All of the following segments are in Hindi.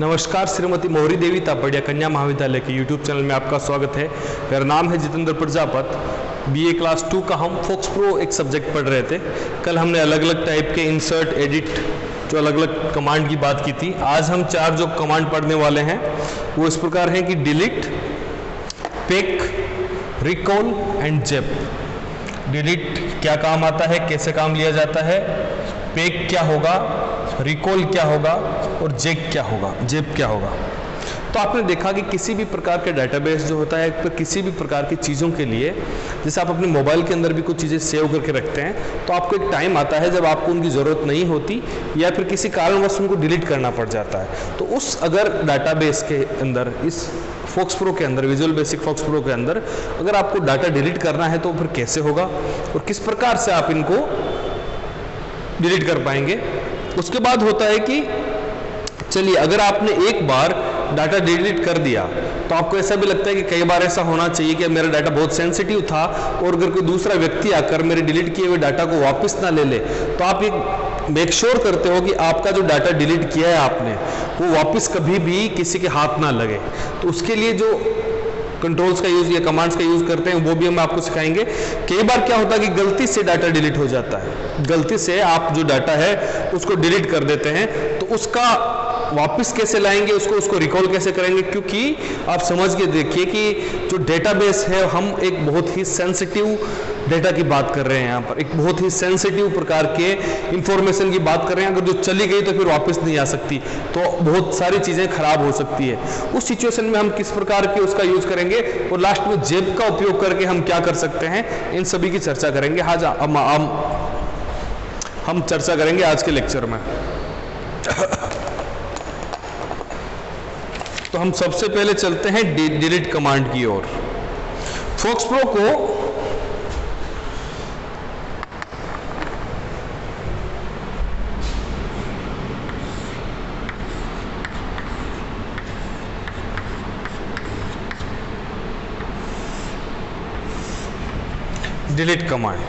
नमस्कार, श्रीमती मोहरी देवी तापड़िया कन्या महाविद्यालय के यूट्यूब चैनल में आपका स्वागत है। मेरा नाम है जितेंद्र प्रजापत। बीए क्लास 2 का हम फोक्स प्रो एक सब्जेक्ट पढ़ रहे थे। कल हमने अलग अलग टाइप के इंसर्ट, एडिट, जो अलग अलग कमांड की बात की थी। आज हम 4 जो कमांड पढ़ने वाले हैं वो इस प्रकार हैं कि delete, pick, recall and zap. Delete क्या काम आता है, कैसे काम लिया जाता है, पिक क्या होगा, रिकॉल क्या होगा और जेप क्या होगा। तो आपने देखा कि किसी भी प्रकार के डेटाबेस जो होता है, तो किसी भी प्रकार की चीज़ों के लिए, जैसे आप अपने मोबाइल के अंदर भी कुछ चीज़ें सेव करके रखते हैं, तो आपको एक टाइम आता है जब आपको उनकी ज़रूरत नहीं होती या फिर किसी कारणवश उनको डिलीट करना पड़ जाता है। तो उस अगर डेटाबेस के अंदर, इस फोक्स प्रो के अंदर, विजुअल बेसिक फोक्स प्रो के अंदर अगर आपको डाटा डिलीट करना है तो फिर कैसे होगा और किस प्रकार से आप इनको डिलीट कर पाएंगे। उसके बाद होता है कि चलिए, अगर आपने एक बार डाटा डिलीट कर दिया तो आपको ऐसा भी लगता है कि कई बार ऐसा होना चाहिए कि मेरा डाटा बहुत सेंसिटिव था और अगर कोई दूसरा व्यक्ति आकर मेरे डिलीट किए हुए डाटा को वापस ना ले ले, तो आप एक मेक श्योर करते हो कि आपका जो डाटा डिलीट किया है आपने, वो वापस कभी भी किसी के हाथ ना लगे। तो उसके लिए जो कंट्रोल्स का यूज या कमांड्स का यूज करते हैं वो भी हम आपको सिखाएंगे। कई बार क्या होता है कि गलती से डाटा डिलीट हो जाता है, गलती से आप जो डाटा है उसको डिलीट कर देते हैं, तो उसका वापस कैसे लाएंगे, उसको रिकॉल कैसे करेंगे। क्योंकि आप समझ के देखिए कि जो डेटाबेस है, हम एक बहुत ही सेंसिटिव डेटा की बात कर रहे हैं। यहाँ पर एक बहुत ही सेंसिटिव प्रकार के इंफॉर्मेशन की बात कर रहे हैं। अगर जो चली गई तो फिर वापस नहीं आ सकती, तो बहुत सारी चीज़ें खराब हो सकती है। उस सिचुएशन में हम किस प्रकार के उसका यूज करेंगे और लास्ट में जेब का उपयोग करके हम क्या कर सकते हैं, इन सभी की चर्चा करेंगे। आज हम चर्चा करेंगे आज के लेक्चर में। तो हम सबसे पहले चलते हैं डिलीट कमांड की ओर। फोक्स प्रो को डिलीट कमांड,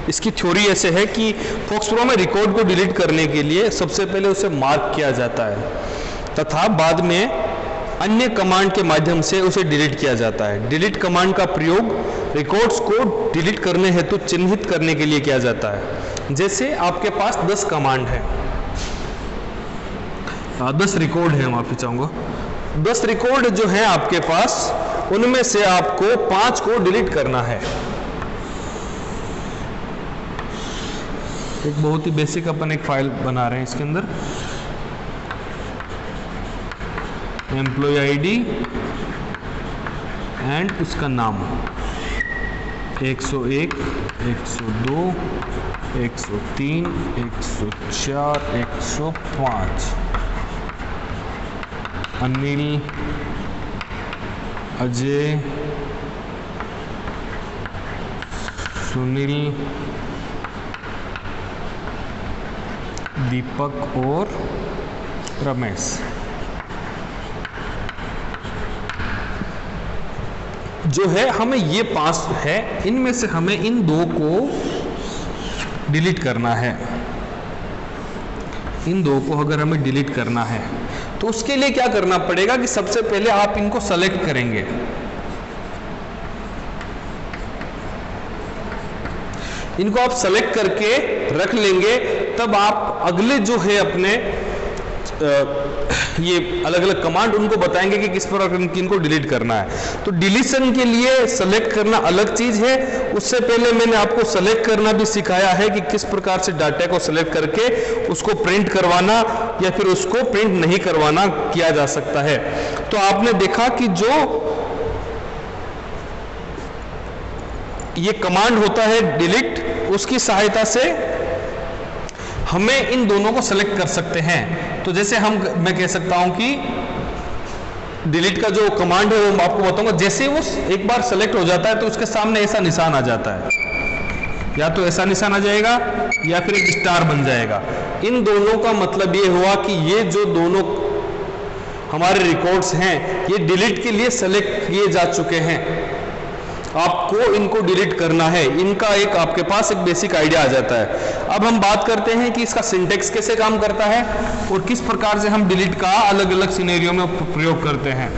इसकी थ्योरी ऐसे है कि फोक्स प्रो में रिकॉर्ड को डिलीट करने के लिए सबसे पहले उसे मार्क किया जाता है तथा बाद में अन्य कमांड के माध्यम से उसे डिलीट किया जाता है। डिलीट कमांड का प्रयोग रिकॉर्ड्स को डिलीट करने हेतु चिन्हित करने के लिए किया जाता है। जैसे आपके पास 10 कमांड है, 10 रिकॉर्ड है, माफी चाहूंगा, 10 रिकॉर्ड जो है आपके पास, उनमें से आपको 5 को डिलीट करना है। एक बहुत ही बेसिक अपन एक फाइल बना रहे हैं, इसके अंदर एम्प्लॉय आईडी एंड उसका नाम 101, 102, 103, 104, 105, अनिल, अजय, सुनील, दीपक और रमेश। जो है हमें ये 5 है, इनमें से हमें इन 2 को डिलीट करना है। इन 2 को अगर हमें डिलीट करना है तो उसके लिए क्या करना पड़ेगा कि सबसे पहले आप इनको सेलेक्ट करेंगे। इनको आप सेलेक्ट करके रख लेंगे, तब आप अगले जो है अपने ये अलग अलग कमांड उनको बताएंगे कि किस प्रकार इनको डिलीट करना है। तो डिलीशन के लिए सेलेक्ट करना अलग चीज है। उससे पहले मैंने आपको सेलेक्ट करना भी सिखाया है कि किस प्रकार से डाटा को सेलेक्ट करके उसको प्रिंट करवाना या फिर उसको प्रिंट नहीं करवाना किया जा सकता है। तो आपने देखा कि जो ये कमांड होता है डिलीट, उसकी सहायता से हमें इन दोनों को सेलेक्ट कर सकते हैं। तो जैसे मैं कह सकता हूं कि डिलीट का जो कमांड है वो आपको बताऊंगा। जैसे वो एक बार सेलेक्ट हो जाता है तो उसके सामने ऐसा निशान आ जाता है, या तो ऐसा निशान आ जाएगा या फिर एक स्टार बन जाएगा। इन दोनों का मतलब ये हुआ कि ये जो दोनों हमारे रिकॉर्ड्स हैं ये डिलीट के लिए सेलेक्ट किए जा चुके हैं। आपको इनको डिलीट करना है, इनका एक आपके पास एक बेसिक आइडिया आ जाता है। अब हम बात करते हैं कि इसका सिंटेक्स कैसे काम करता है और किस प्रकार से हम डिलीट का अलग अलग सिनेरियो में प्रयोग करते हैं।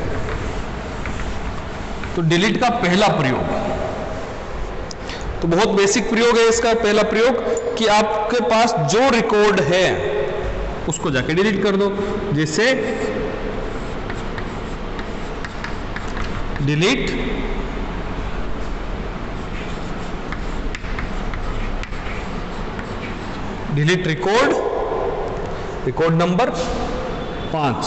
तो डिलीट का पहला प्रयोग तो बहुत बेसिक प्रयोग है। इसका पहला प्रयोग कि आपके पास जो रिकॉर्ड है उसको जाके डिलीट कर दो। जैसे डिलीट रिकॉर्ड नंबर 5।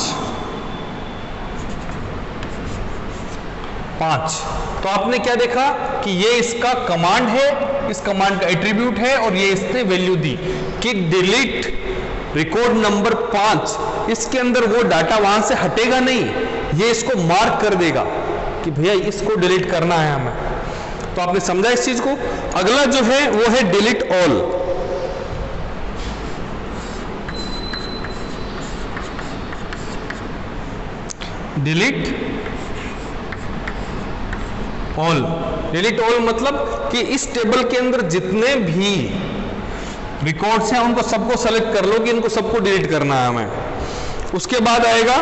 तो आपने क्या देखा कि ये इसका कमांड है, इस कमांड का एट्रीब्यूट है और ये इसने वैल्यू दी कि डिलीट रिकॉर्ड नंबर 5। इसके अंदर वो डाटा वहां से हटेगा नहीं, ये इसको मार्क कर देगा कि भैया इसको डिलीट करना है हमें। तो आपने समझा इस चीज को। अगला जो है वो है डिलीट ऑल। डिलीट ऑल मतलब कि इस टेबल के अंदर जितने भी रिकॉर्ड्स हैं उनको सबको सेलेक्ट कर लो कि इनको सबको डिलीट करना है हमें। उसके बाद आएगा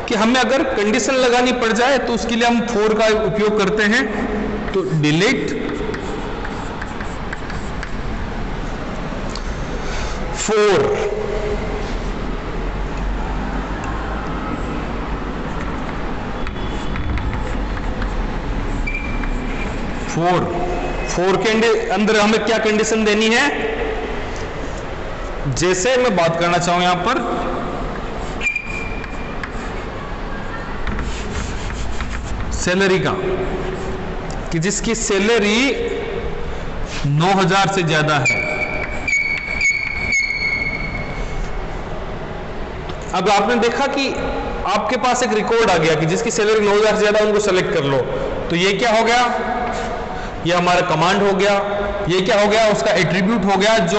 कि हमें अगर कंडीशन लगानी पड़ जाए तो उसके लिए हम फॉर का उपयोग करते हैं। तो डिलीट फॉर। फोर के अंदर हमें क्या कंडीशन देनी है। जैसे मैं बात करना चाहूं यहां पर सैलरी का, कि जिसकी सैलरी 9,000 से ज्यादा है। अब आपने देखा कि आपके पास एक रिकॉर्ड आ गया कि जिसकी सैलरी 9,000 से ज्यादा, उनको सेलेक्ट कर लो। तो ये क्या हो गया, ये हमारा कमांड हो गया। ये क्या हो गया, उसका एट्रीब्यूट हो गया जो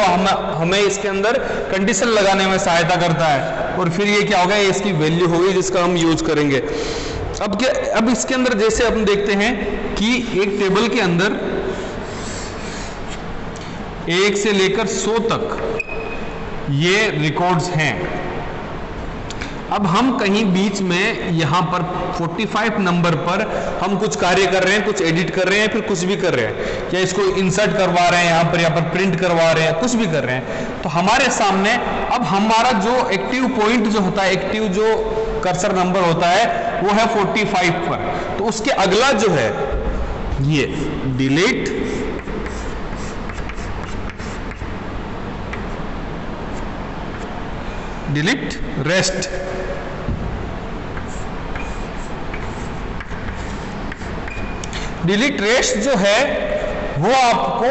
हमें इसके अंदर कंडीशन लगाने में सहायता करता है। और फिर ये क्या हो गया, ये इसकी वैल्यू होगी जिसका हम यूज करेंगे। अब इसके अंदर जैसे हम देखते हैं कि एक टेबल के अंदर 1 से लेकर 100 तक ये रिकॉर्ड्स हैं। अब हम कहीं बीच में यहां पर 45 नंबर पर हम कुछ कार्य कर रहे हैं, कुछ एडिट कर रहे हैं, फिर कुछ भी कर रहे हैं, या इसको इंसर्ट करवा रहे हैं, यहाँ पर प्रिंट करवा रहे हैं, कुछ भी कर रहे हैं। तो हमारे सामने अब हमारा जो एक्टिव पॉइंट जो होता है, एक्टिव जो कर्सर नंबर होता है वो है 45 पर। तो उसके अगला जो है ये डिलीट रेस्ट। डिलीट रेस्ट जो है वो आपको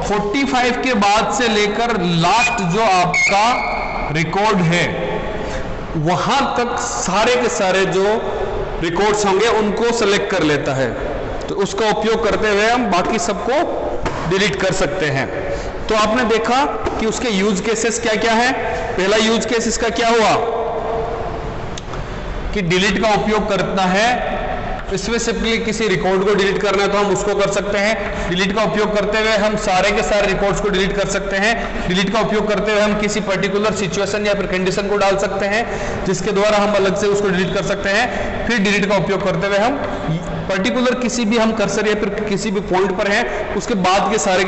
45 के बाद से लेकर लास्ट जो आपका रिकॉर्ड है वहां तक सारे के सारे जो रिकॉर्ड्स होंगे उनको सेलेक्ट कर लेता है। तो उसका उपयोग करते हुए हम बाकी सबको डिलीट कर सकते हैं। तो आपने देखा कि उसके यूज केसेस क्या क्या है। पहला यूज केस इसका क्या हुआ कि डिलीट का उपयोग करना है, स्पेसिफिकली किसी रिकॉर्ड को डिलीट करना है तो हम उसको कर सकते हैं। डिलीट का उपयोग करते हुए हम सारे के सारे रिकॉर्ड्स को डिलीट कर सकते हैं। डिलीट का उपयोग करते हुए हम किसी पर्टिकुलर सिचुएशन या फिर कंडीशन को डाल सकते हैं जिसके द्वारा हम अलग से उसको डिलीट कर सकते हैं। फिर डिलीट का उपयोग करते हुए हम पर्टिकुलर किसी भी हम कर्सर या फिर किसी भी पॉइंट पर हैं उसके बाद के सारे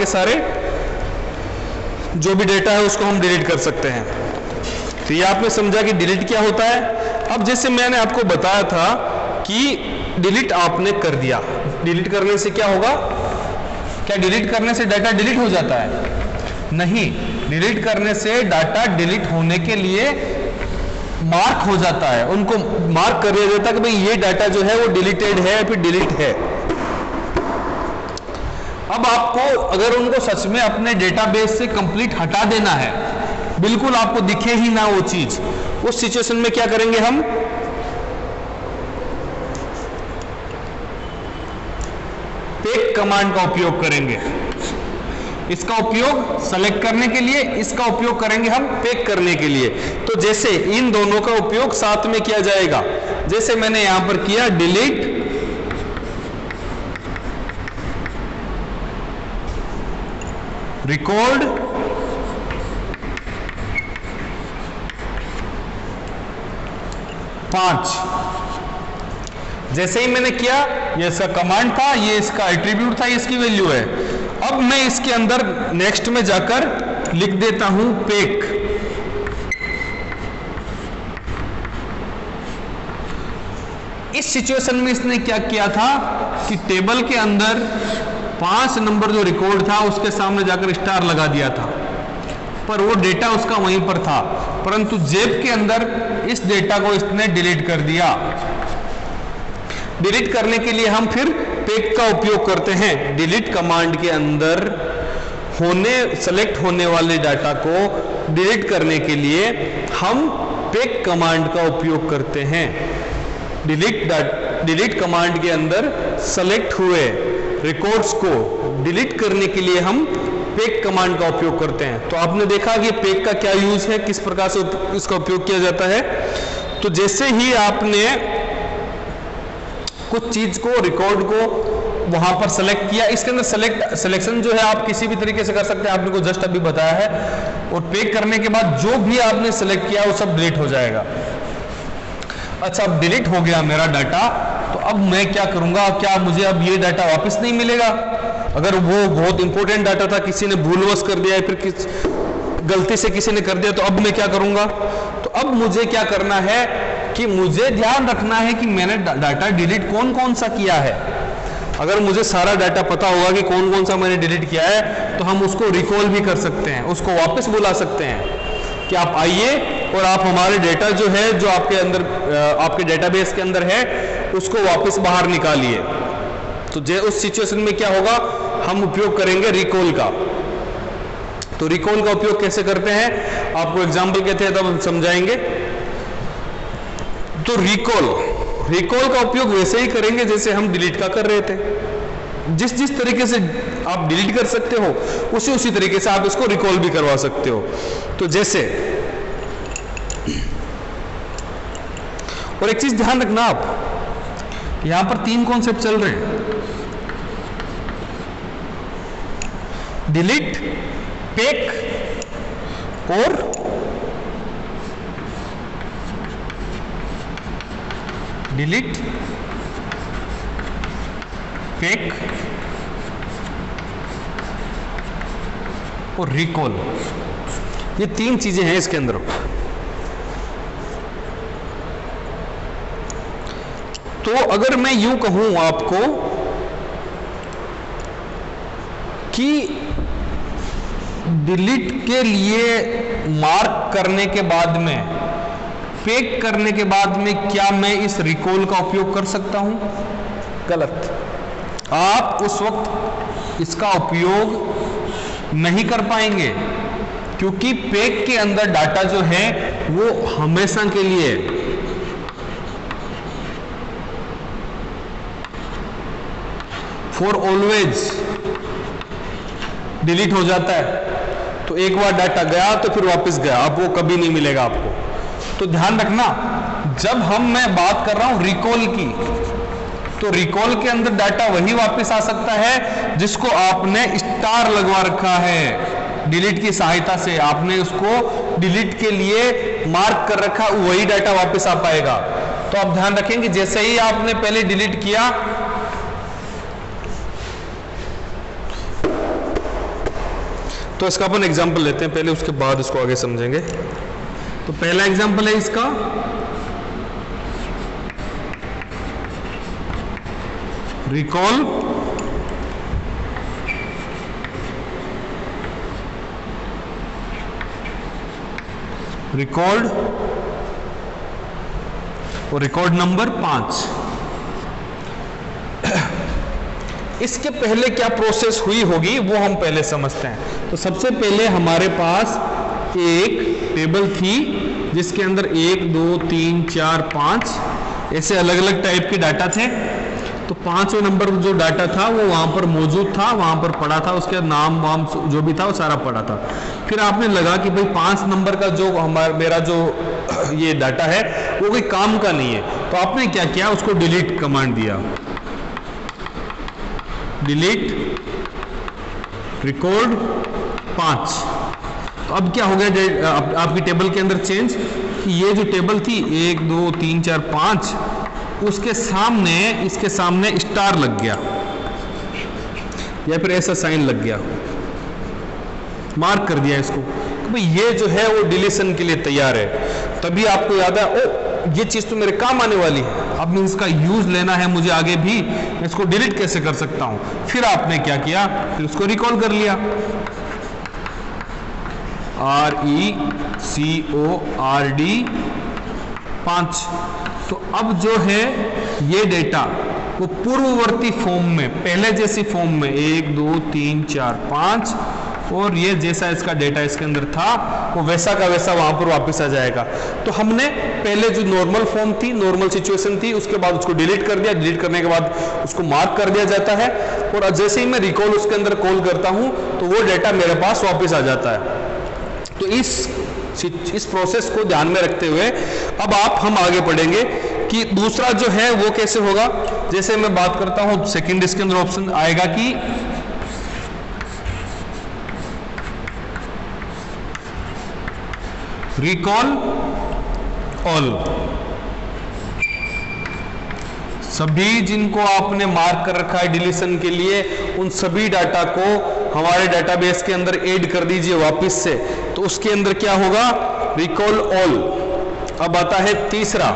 जो भी डेटा है उसको हम डिलीट कर सकते हैं। तो ये आपने समझा कि डिलीट क्या होता है। अब जैसे मैंने आपको बताया था कि डिलीट आपने कर दिया, डिलीट करने से क्या होगा, क्या डिलीट करने से डाटा डिलीट हो जाता है? नहीं, डिलीट करने से डाटा डिलीट होने के लिए मार्क हो जाता है, उनको मार्क कर दिया जाता है कि भाई ये डाटा जो है वो डिलीटेड है फिर डिलीट है। अब आपको अगर उनको सच में अपने डेटाबेस से कंप्लीट हटा देना है, बिल्कुल आपको दिखे ही ना वो चीज, उस सिचुएशन में क्या करेंगे हम, पेक कमांड का उपयोग करेंगे। इसका उपयोग सेलेक्ट करने के लिए, इसका उपयोग करेंगे हम पेक करने के लिए। तो जैसे इन दोनों का उपयोग साथ में किया जाएगा, जैसे मैंने यहां पर किया डिलीट रिकॉर्ड पांच। जैसे ही मैंने किया, ये इसका कमांड था, ये इसका एट्रीब्यूट था, ये इसकी वैल्यू है। अब मैं इसके अंदर नेक्स्ट में जाकर लिख देता हूं पेक। इस सिचुएशन में इसने क्या किया था कि टेबल के अंदर 5 नंबर जो रिकॉर्ड था उसके सामने जाकर स्टार लगा दिया था, पर वो डेटा उसका वहीं पर था, परंतु जेब के अंदर इस डेटा को इसने डिलीट कर दिया। डिलीट करने के लिए हम फिर पेक का उपयोग करते हैं। डिलीट कमांड के अंदर सेलेक्ट होने वाले डाटा को डिलीट करने के लिए हम पेक कमांड का उपयोग करते हैं। डिलीट कमांड के अंदर सेलेक्ट हुए रिकॉर्ड्स को डिलीट करने के लिए हम पेक कमांड का उपयोग करते हैं। तो आपने देखा कि पेक का क्या यूज है, किस प्रकार से इसका उपयोग किया जाता है। तो जैसे ही आपने कुछ चीज को, रिकॉर्ड को वहां पर सेलेक्ट किया, इसके अंदर सिलेक्शन जो है आप किसी भी तरीके से कर सकते हैं, आपने को जस्ट अभी बताया है। और पेक करने के बाद जो भी आपने सेलेक्ट किया वो सब डिलीट हो जाएगा। अच्छा, अब डिलीट हो गया मेरा डाटा, तो अब मैं क्या करूंगा? क्या मुझे अब ये डाटा वापस नहीं मिलेगा? अगर वो बहुत इंपॉर्टेंट डाटा था, किसी ने भूलवश कर दिया, फिर गलती से किसी ने कर दिया, तो अब मैं क्या करूंगा? तो अब मुझे क्या करना है कि मुझे ध्यान रखना है कि मैंने डाटा डिलीट कौन कौन सा किया है। अगर मुझे सारा डाटा पता होगा कि कौन कौन सा मैंने डिलीट किया है, तो हम उसको रिकॉल भी कर सकते हैं, उसको वापस बुला सकते हैं कि आप आइए और आप हमारे डेटा जो है, जो आपके अंदर, आपके डेटाबेस के अंदर है, उसको वापस बाहर निकालिए। तो उस सिचुएशन में क्या होगा? हम उपयोग करेंगे रिकॉल का। तो रिकॉल का उपयोग कैसे करते हैं, आपको एग्जाम्पल कहते हैं तब हम समझाएंगे। तो रिकॉल का उपयोग वैसे ही करेंगे जैसे हम डिलीट का कर रहे थे। जिस तरीके से आप डिलीट कर सकते हो, उसी तरीके से आप इसको रिकॉल भी करवा सकते हो। तो जैसे, और एक चीज ध्यान रखना, आप यहां पर 3 कॉन्सेप्ट चल रहे हैं, डिलीट, पेक और डिलीट, पेक और रिकॉल। ये 3 चीजें हैं इसके अंदर। तो अगर मैं यूं कहूं आपको कि डिलीट के लिए मार्क करने के बाद में, पेक करने के बाद में, क्या मैं इस रिकॉल का उपयोग कर सकता हूं? गलत। आप उस वक्त इसका उपयोग नहीं कर पाएंगे, क्योंकि पेक के अंदर डाटा जो है वो हमेशा के लिए फॉर ऑलवेज डिलीट हो जाता है। तो एक बार डाटा गया तो फिर वापस गया, अब वो कभी नहीं मिलेगा आपको। तो ध्यान रखना, जब मैं बात कर रहा हूं रिकॉल की, तो रिकॉल के अंदर डाटा वही वापस आ सकता है जिसको आपने स्टार लगवा रखा है। डिलीट की सहायता से आपने उसको डिलीट के लिए मार्क कर रखा, वही डाटा वापस आ पाएगा। तो आप ध्यान रखेंगे, जैसे ही आपने पहले डिलीट किया, तो इसका अपन एग्जांपल लेते हैं पहले, उसके बाद इसको आगे समझेंगे। तो पहला एग्जांपल है इसका, रिकॉल रिकॉर्ड और रिकॉर्ड नंबर 5। इसके पहले क्या प्रोसेस हुई होगी वो हम पहले समझते हैं। तो सबसे पहले हमारे पास एक टेबल थी जिसके अंदर 1 2 3 4 5 ऐसे अलग अलग टाइप के डाटा थे। तो 5वें नंबर जो डाटा था वो वहां पर मौजूद था, वहां पर पड़ा था, उसके नाम वाम जो भी था वो सारा पड़ा था। फिर आपने लगा कि भाई 5 नंबर का जो मेरा जो ये डाटा है वो कोई काम का नहीं है, तो आपने क्या किया, उसको डिलीट कमांड दिया। Delete record 5। तो अब क्या हो गया आपकी टेबल के अंदर चेंज, कि ये जो टेबल थी 1 2 3 4 5, उसके सामने इसके सामने स्टार लग गया या फिर ऐसा साइन लग गया, मार्क कर दिया इसको कि भाई ये जो है वो डिलीशन के लिए तैयार है। तभी आपको याद है, ओ ये चीज तो मेरे काम आने वाली है, अब मैं इसका यूज लेना है मुझे आगे भी, मैं इसको डिलीट कैसे कर सकता हूं। फिर आपने क्या किया, फिर उसको रिकॉल कर लिया, RECORD 5। तो अब जो है ये डेटा वो पूर्ववर्ती फॉर्म में, पहले जैसी फॉर्म में 1 2 3 4 5, और ये जैसा इसका डेटा इसके अंदर था वो वैसा का वैसा वहां पर वापस आ जाएगा। तो हमने पहले जो नॉर्मल फॉर्म थी, नॉर्मल सिचुएशन थी, उसके बाद उसको डिलीट कर दिया, डिलीट करने के बाद उसको मार्क कर दिया जाता है, और जैसे ही मैं रिकॉल उसके अंदर कॉल करता हूं तो वो डेटा मेरे पास वापस आ जाता है। तो इस प्रोसेस को ध्यान में रखते हुए अब हम आगे पढ़ेंगे कि दूसरा जो है वो कैसे होगा। जैसे मैं बात करता हूं सेकंड, इसके अंदर ऑप्शन आएगा कि रिकॉल ऑल। सभी जिनको आपने मार्क कर रखा है डिलीशन के लिए, उन सभी डाटा को हमारे डेटाबेस के अंदर ऐड कर दीजिए वापस से। तो उसके अंदर क्या होगा, रिकॉल ऑल। अब आता है तीसरा,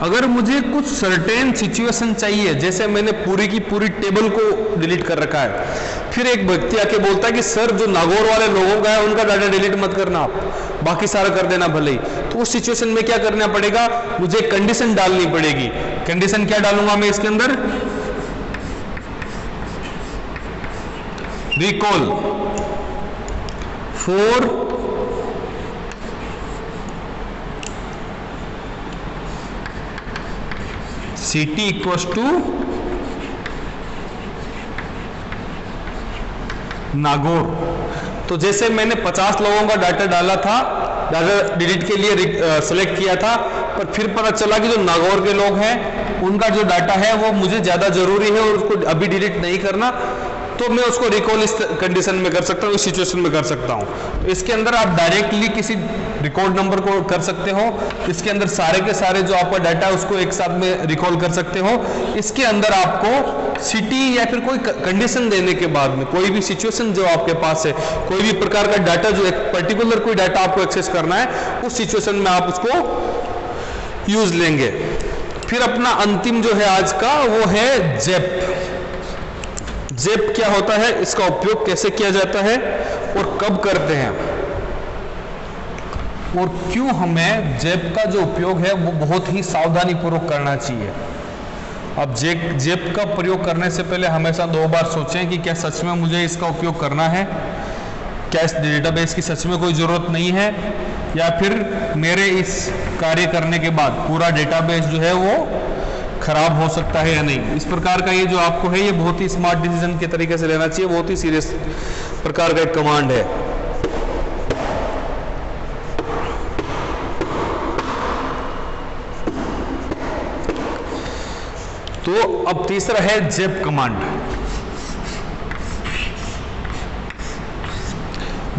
अगर मुझे कुछ सर्टेन सिचुएशन चाहिए, जैसे मैंने पूरी की पूरी टेबल को डिलीट कर रखा है, फिर एक व्यक्ति आके बोलता है कि सर जो नागौर वाले लोगों का है उनका डाटा डिलीट मत करना, आप बाकी सारा कर देना भले ही। तो उस सिचुएशन में क्या करना पड़ेगा, मुझे कंडीशन डालनी पड़ेगी। कंडीशन क्या डालूंगा मैं इसके अंदर, recall for city equals to Nagaur. तो जैसे मैंने 50 लोगों का डाटा डाला था, डाटा डिलीट के लिए सेलेक्ट किया था, पर फिर पता चला कि जो नागौर के लोग हैं उनका जो डाटा है वो मुझे ज्यादा जरूरी है और उसको अभी डिलीट नहीं करना, तो मैं उसको रिकॉल इस कंडीशन में कर सकता हूँ, इस सिचुएशन में कर सकता हूँ। तो इसके अंदर आप डायरेक्टली किसी रिकॉर्ड नंबर को कर सकते हो, इसके अंदर सारे के सारे जो आपका डाटा है उसको एक साथ में रिकॉल कर सकते हो। इसके अंदर आपको सिटी या फिर कोई कंडीशन देने के बाद में, कोई भी सिचुएशन जो आपके पास है, कोई भी प्रकार का डाटा जो एक पर्टिकुलर कोई डाटा आपको एक्सेस करना है, उस सिचुएशन में आप उसको यूज लेंगे। फिर अपना अंतिम जो है आज का वो है जेप। जेप क्या होता है, इसका उपयोग कैसे किया जाता है और कब करते हैं, और क्यों हमें जेप का जो उपयोग है वो बहुत ही सावधानी पूर्वक करना चाहिए। अब जेप का प्रयोग करने से पहले हमेशा 2 बार सोचें कि क्या सच में मुझे इसका उपयोग करना है, क्या इस डेटाबेस की सच में कोई ज़रूरत नहीं है, या फिर मेरे इस कार्य करने के बाद पूरा डेटाबेस जो है वो खराब हो सकता है या नहीं। इस प्रकार का ये जो आपको है ये बहुत ही स्मार्ट डिसीजन के तरीके से लेना चाहिए, बहुत ही सीरियस प्रकार का एक कमांड है। तो अब तीसरा है जेप कमांड।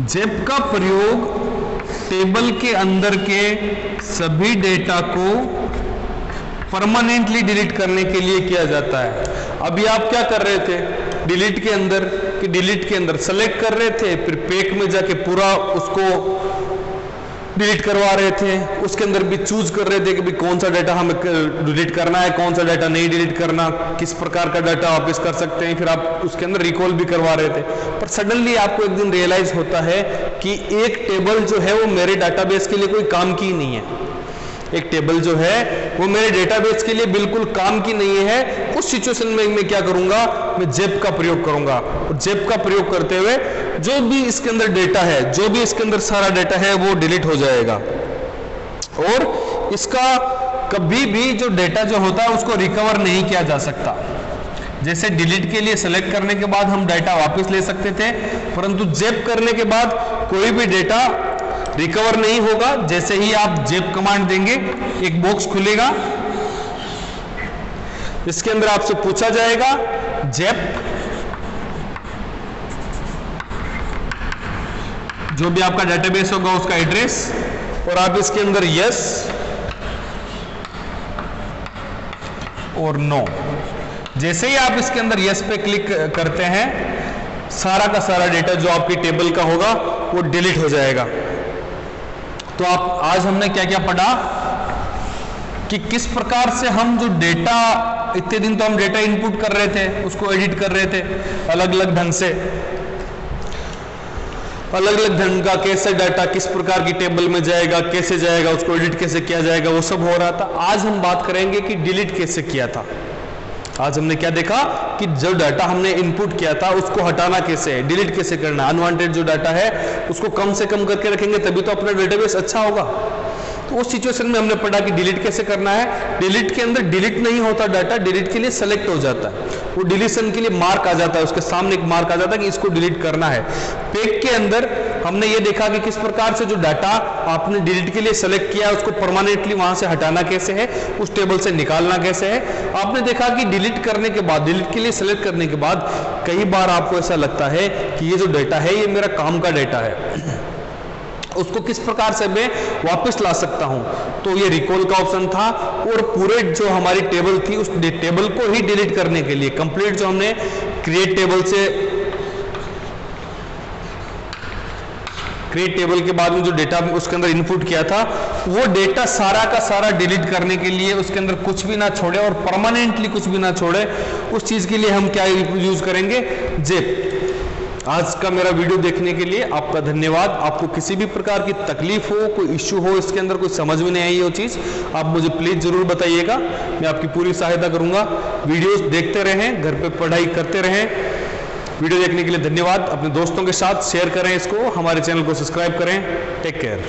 जेप का प्रयोग टेबल के अंदर के सभी डेटा को परमानेंटली डिलीट करने के लिए किया जाता है। अभी आप क्या कर रहे थे, डिलीट के अंदर सेलेक्ट कर रहे थे, फिर पैक में जाके पूरा उसको डिलीट करवा रहे थे, उसके अंदर भी चूज कर रहे थे कि भाई कौन सा डाटा हमें डिलीट करना है, कौन सा डाटा नहीं डिलीट करना, किस प्रकार का डाटा वापस कर सकते हैं, फिर आप उसके अंदर रिकॉल भी करवा रहे थे। पर सडनली आपको एक दिन रियलाइज होता है कि एक टेबल जो है वो मेरे डाटाबेस के लिए कोई काम की नहीं है, एक टेबल जो है वो मेरे डेटाबेस के लिए बिल्कुल काम की नहीं है। उस सिचुएशन में मैं क्या करूंगा, मैं जेप का प्रयोग करूंगा, और जेप का प्रयोग करते हुए जो भी इसके अंदर डेटा है, जो भी इसके अंदर सारा डेटा है वो डिलीट हो जाएगा, और इसका कभी भी जो डेटा जो होता है उसको रिकवर नहीं किया जा सकता। जैसे डिलीट के लिए सेलेक्ट करने के बाद हम डाटा वापस ले सकते थे, परंतु जेप करने के बाद कोई भी डेटा रिकवर नहीं होगा। जैसे ही आप जेप कमांड देंगे एक बॉक्स खुलेगा, इसके अंदर आपसे पूछा जाएगा जेप जो भी आपका डेटाबेस होगा उसका एड्रेस, और आप इसके अंदर यस और नो। जैसे ही आप इसके अंदर यस पे क्लिक करते हैं, सारा का सारा डेटा जो आपकी टेबल का होगा वो डिलीट हो जाएगा। तो आप आज हमने क्या क्या पढ़ा कि किस प्रकार से हम जो डेटा, इतने दिन तो हम डेटा इनपुट कर रहे थे, उसको एडिट कर रहे थे अलग अलग ढंग से, अलग अलग ढंग का कैसे डाटा किस प्रकार की टेबल में जाएगा, कैसे जाएगा, उसको एडिट कैसे किया जाएगा, वो सब हो रहा था। आज हम बात करेंगे कि डिलीट कैसे किया था। आज हमने क्या देखा कि जो डाटा हमने इनपुट किया था उसको हटाना कैसे है, डिलीट कैसे करना, अनवांटेड जो डाटा है उसको कम से कम करके रखेंगे तभी तो अपना डेटाबेस अच्छा होगा। तो उस सिचुएशन में हमने पढ़ा कि डिलीट कैसे करना है। डिलीट के अंदर डिलीट नहीं होता डाटा, डिलीट के लिए सेलेक्ट हो जाता है, वो डिलीशन के लिए मार्क आ जाता है, उसके सामने एक मार्क आ जाता है कि इसको डिलीट करना है। पेग के अंदर हमने ये देखा कि किस प्रकार से जो डाटा आपने डिलीट के लिए सेलेक्ट किया उसको परमानेंटली वहां से हटाना कैसे है, उस टेबल से निकालना कैसे है। आपने देखा कि डिलीट करने के बाद, डिलीट के लिए सेलेक्ट करने के बाद कई बार आपको ऐसा लगता है कि ये जो डाटा है ये मेरा काम का डाटा है, उसको किस प्रकार से मैं वापस ला सकता हूं। तो ये रिकॉल का ऑप्शन था, और पूरे जो हमारी टेबल थी उस टेबल को ही डिलीट करने के लिए कंप्लीट जो हमने क्रिएट टेबल के बाद में जो डेटा उसके अंदर इनपुट किया था वो डेटा सारा का सारा डिलीट करने के लिए उसके अंदर कुछ भी ना छोड़े और परमानेंटली कुछ भी ना छोड़े, उस चीज के लिए हम क्या यूज करेंगे, ज़िप। आज का मेरा वीडियो देखने के लिए आपका धन्यवाद। आपको किसी भी प्रकार की तकलीफ हो, कोई इश्यू हो, इसके अंदर कोई समझ में नहीं आई वो चीज़, आप मुझे प्लीज़ ज़रूर बताइएगा, मैं आपकी पूरी सहायता करूंगा। वीडियोस देखते रहें, घर पे पढ़ाई करते रहें। वीडियो देखने के लिए धन्यवाद। अपने दोस्तों के साथ शेयर करें इसको, हमारे चैनल को सब्सक्राइब करें। Take care.